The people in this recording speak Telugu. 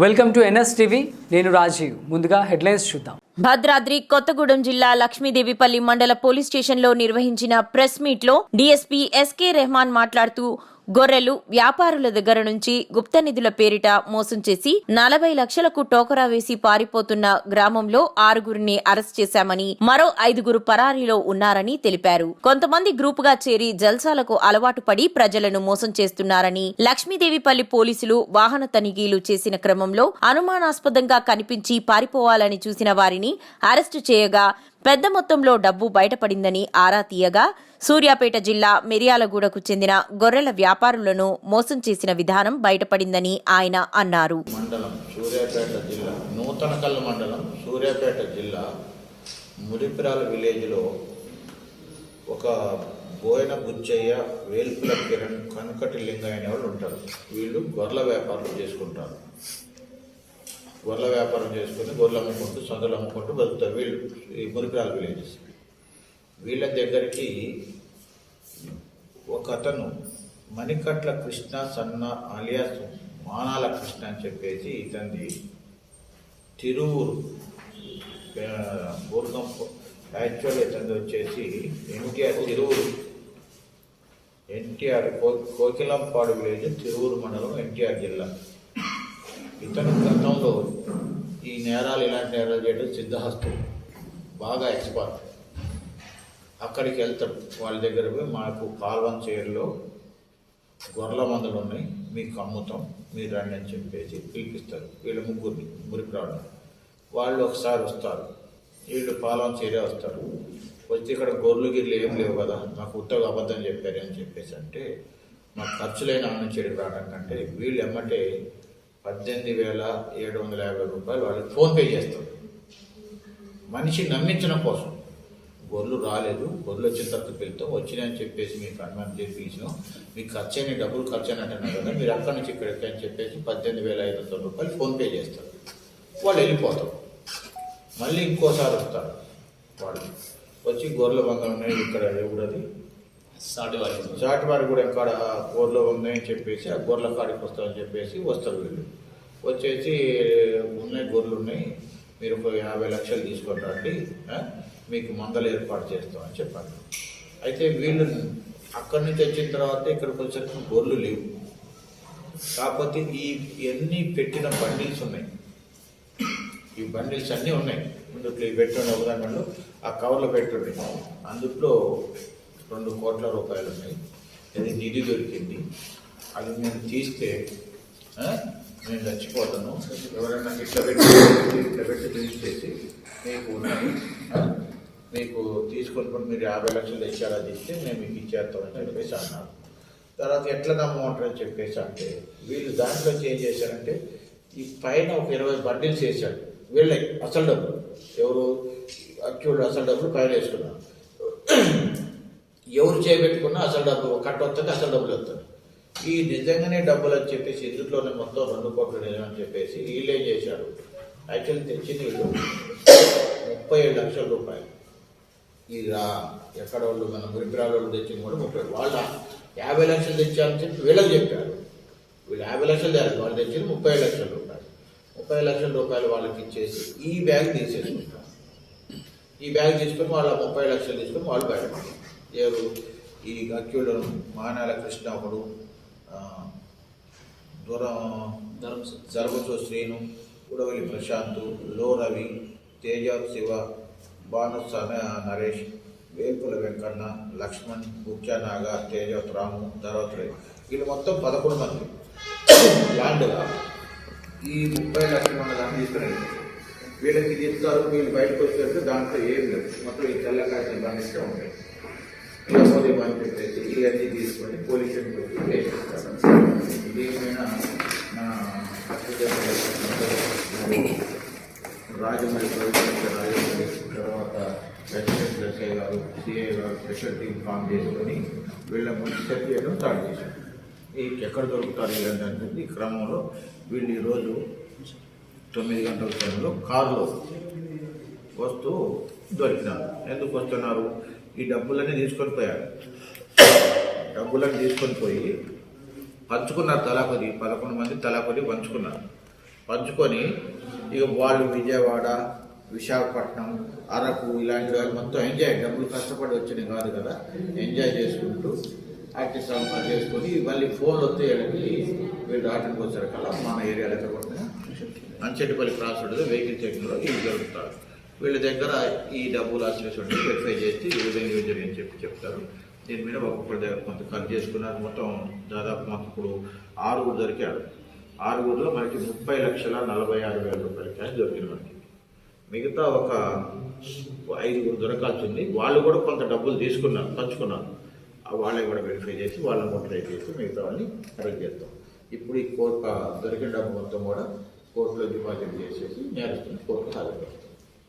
Welcome to NS TV. నేను రాజీవ్. ముందుగా హెడ్లైన్స్ చూద్దాం. భద్రాద్రి కొత్తగూడెం జిల్లా లక్ష్మీదేవిపల్లి మండల పోలీస్ స్టేషన్లో నిర్వహించిన ప్రెస్ మీట్లో డీఎస్పీ ఎస్కే రెహమాన్ మాట్లాడుతూ గొర్రెలు వ్యాపారుల దగ్గర నుంచి గుప్త నిధుల పేరిట మోసం చేసి 40 లక్షలకు టోకరా వేసి పారిపోతున్న గ్రామంలో 6గురిని అరెస్ట్ చేశామని, మరో 5గురు పరారీలో ఉన్నారని తెలిపారు. కొంతమంది గ్రూపుగా చేరి జల్సాలకు అలవాటు పడి ప్రజలను మోసం చేస్తున్నారని, లక్ష్మీదేవిపల్లి పోలీసులు వాహన తనిఖీలు చేసిన క్రమంలో అనుమానాస్పదంగా కనిపించి పారిపోవాలని చూసిన వారిని అరెస్టు చేయగా పెద్ద మొత్తంలో డబ్బు బయటపడిందని ఆరా తీయగా సూర్యాపేట జిల్లా మిర్యాలగూడకు చెందిన గొర్రెల వ్యాపారులను మోసం చేసిన విధానం బయటపడిందని ఆయన అన్నారు. మండలం సూర్యాపేట జిల్లా నూతనకల్లు మండలం సూర్యాపేట జిల్లా మురిపిరాల విలేజ్లో ఒక బోయన బుచ్చయ్య, వేల్పుల కిరణ్, కనుకటి లింగయ్య అనే వాళ్ళు ఉంటారు. వీళ్ళు గొర్రెల వ్యాపారం చేసుకుంటారు. గొర్రెల వ్యాపారం చేసుకుని గొర్రెలు అమ్ముకుంటూ సొంతలు అమ్ముకుంటూ బతుకుతారు వీళ్ళు. ఈ మురిపిరాల విలేజెస్ వీళ్ళ దగ్గరికి ఒక అతను మణికట్ల కృష్ణ సన్న అలియాస్ మానాల కృష్ణ అని చెప్పేసి ఇతన్ని తిరువూరు బూర్గం యాక్చువల్ ఇతను వచ్చేసి ఎన్టీఆర్ తిరువూరు ఎన్టీఆర్ కోకిలంపాడు విలేజ్ తిరువూరు మండలం ఎన్టీఆర్ జిల్లా. ఇతను గతంలో ఈ నేరాలు ఇలాంటి నేరాలు చేయడం సిద్ధహస్తం, బాగా ఎక్స్పర్ట్. అక్కడికి వెళ్తాడు. వాళ్ళ దగ్గర పోయి మాకు కాల్వన్ చైర్లో గొర్రెల మందులు ఉన్నాయి, మీకు అమ్ముతాం, మీరు రండి అని చెప్పేసి పిలిపిస్తారు. వీళ్ళు ముగ్గురిని మురిపిరాడు వాళ్ళు ఒకసారి వస్తారు. వీళ్ళు కాల్వన్ చైరే వస్తారు. వచ్చి ఇక్కడ గొర్రెలు గిర్రెలు ఏం లేవు కదా, నాకు ఉత్తగా అబద్ధం చెప్పారు అని చెప్పేసి అంటే మాకు ఖర్చులైన ఆనంచేడికి రావడం కంటే వీళ్ళు ఎమ్మటే 18,750 రూపాయలు వాళ్ళకి ఫోన్పే చేస్తారు. మనిషి నమ్మించడం కోసం. గొర్రెలు రాలేదు, గొర్రెలు వచ్చిన తర్వాత వెళ్తాం, వచ్చినాయని చెప్పేసి మీకు అనుమానం చేసి పిలిచినాం, మీకు ఖర్చు అయిన డబ్బులు ఖర్చు అని అంటున్నారు కదా, మీరు అక్కడి నుంచి ఇక్కడికి అని చెప్పేసి 18,500 రూపాయలు ఫోన్పే చేస్తారు. వాళ్ళు వెళ్ళిపోతారు. మళ్ళీ ఇంకోసారి వస్తారు. వాళ్ళు వచ్చి గొర్రెల బంగారం ఉన్నాయి ఇక్కడ ఎవడది సాటివారి కూడా ఎక్కడ గొర్రెలు ఉన్నాయని చెప్పేసి ఆ గొర్రెల కాడికి వస్తామని చెప్పేసి వస్తారు. వీళ్ళు వచ్చేసి ఉన్నాయి గొర్రెలు ఉన్నాయి, మీరు 50 లక్షలు తీసుకొని రండి, మీకు మందలు ఏర్పాటు చేస్తామని చెప్పారు. అయితే వీళ్ళు అక్కడి నుంచి వచ్చిన తర్వాత ఇక్కడికి వచ్చేసరికి గొర్రెలు లేవు. కాకపోతే ఇవన్నీ పెట్టిన బండిల్స్ ఉన్నాయి. ఈ బండిల్స్ అన్నీ ఉన్నాయి. అందుట్లో ఈ పెట్టుండే ఒకదానిలో ఆ కవర్లో పెట్టుండే, అందుట్లో 2 కోట్ల రూపాయలు ఉన్నాయి. అది నిధి దొరికింది. అది నేను తీస్తే నేను చచ్చిపోతాను, ఎవరైనా ఇట్లా పెట్టి తీసేసి మీకు ఉన్నాయి, మీకు తీసుకొని మీరు 50 లక్షలు తెచ్చారా తీస్తే నేను మీకు ఇచ్చేస్తామని చెప్పేసి అన్నారు. తర్వాత ఎట్లా నమ్మమంటారని చెప్పేసి అంటే వీళ్ళు దాంట్లో ఏం చేశారంటే ఈ పైన ఒక 20 బండిల్స్ వేసాడు. వీళ్ళే అసలు డబ్బులు, ఎవరు యాక్చువల్ అసలు డబ్బులు పైన వేసుకున్నారు. ఎవరు చేయబెట్టుకున్నా అసలు డబ్బు కట్ట వస్తుంది, అసలు డబ్బులు వస్తుంది. ఈ నిజంగానే డబ్బులు అని చెప్పేసి ఇందులోనే మొత్తం 2 కోట్లు నిజం అని చెప్పేసి వీళ్ళు ఏం చేశారు, యాక్చువల్లీ తెచ్చింది వీళ్ళు 37 లక్షల రూపాయలు. ఈ ఎక్కడ వాళ్ళు మన మురిపిరాల వాళ్ళు తెచ్చింది కూడా 30. వాళ్ళ 50 లక్షలు తెచ్చారని చెప్పి వీళ్ళకి చెప్పారు. వీళ్ళు 50 లక్షలు తేరు, వాళ్ళు తెచ్చింది 30 లక్షల రూపాయలు. 30 లక్షల రూపాయలు వాళ్ళకి ఇచ్చేసి ఈ బ్యాగ్ తీసేసుకుంటారు. ఈ బ్యాగ్ తీసుకొని వాళ్ళ 30 లక్షలు తీసుకొని వాళ్ళు బయటపడతారు. ఎవరు ఈ అక్యూలు మానాల కృష్ణ ఒకడు, ధర్మచో శ్రీను, ఉడవలి ప్రశాంత్, లో రవి, తేజ శివ, భానుసాన నరేష్, వేల్పుల వెంకన్న, లక్ష్మణ్, ముఖ్యానాగ, తేజవత్ రాము, ధర్వత్రే, వీళ్ళు మొత్తం 11 మంది ల్యాండ్గా ఈ 30 లక్షల మంది దాన్ని తీసుకుని వీళ్ళకి తీస్తారు. వీళ్ళు బయటకు వచ్చేసరికి దాంట్లో ఏం లేదు, మొత్తం ఈ తెల్లకాయ బండిస్తే ఉంటాయి. మోదీ అని చెప్పేసి ఇవన్నీ తీసుకొని పోలీస్ స్టేషన్కి వేసేస్తారు. దీనిపైన నా రాజమౌళి రాజమౌళి తర్వాత ప్రెసిడెంట్ ఎస్ఐ గారు, సిఐ గారు స్పెషల్ టీం ఫామ్ చేసుకొని వీళ్ళ ముందు సెట్ చేయడం స్టార్ట్ చేశారు. ఈ ఎక్కడ దొరుకుతారు ఏంటంటే ఈ క్రమంలో వీళ్ళు ఈరోజు 9 గంటల సమయంలో కారులో వస్తూ దొరికినారు. ఎందుకు వస్తున్నారు, ఈ డబ్బులన్నీ తీసుకొని పోయారు. డబ్బులను తీసుకొని పోయి పంచుకున్నారు. తలా కొద్ది 11 మంది తలా కొద్ది పంచుకున్నారు. పంచుకొని ఇక వాళ్ళు విజయవాడ, విశాఖపట్నం, అరకు ఇలాంటి వాళ్ళు మొత్తం ఎంజాయ్, డబ్బులు కష్టపడి వచ్చినాయి కాదు కదా, ఎంజాయ్ చేసుకుంటూ యాక్టివ్ సంపాదన చేసుకొని మళ్ళీ ఫోన్లు వస్తాయని వీళ్ళు ఆటకు వచ్చారు కదా. మన ఏరియాలో ఎక్కడ పడుతున్నాయి అంచెటిపల్లి క్రాస్ ఉంటుంది, వెహికల్ చెకింగ్లో ఇవి జరుగుతారు. వీళ్ళ దగ్గర ఈ డబ్బులు అసలు వెరిఫై చేసి ఈ విధంగా జరిగిందని చెప్తారు. దీని మీద ఒక్కొక్కరి దగ్గర కొంత ఖర్చు చేసుకున్నారు. మొత్తం దాదాపు మాకు ఇప్పుడు 6 దొరికారు. 6లో మనకి 30,46,000 రూపాయల క్యాష్ దొరికింది మనకి. మిగతా ఒక 5 దొరకాల్సి ఉంది. వాళ్ళు కూడా కొంత డబ్బులు తీసుకున్నారు, పంచుకున్నారు. వాళ్ళని కూడా వెరిఫై చేసి వాళ్ళని కూడా ట్రై చేసి మిగతా వాళ్ళని అరెస్ట్ చేస్తాం. ఇప్పుడు ఈ కోర్టు దొరికిన డబ్బు మొత్తం కూడా కోర్టులో డిపాజిట్ చేసేసి నేరస్తుని కోర్టులో హాజరుపరుస్తాం.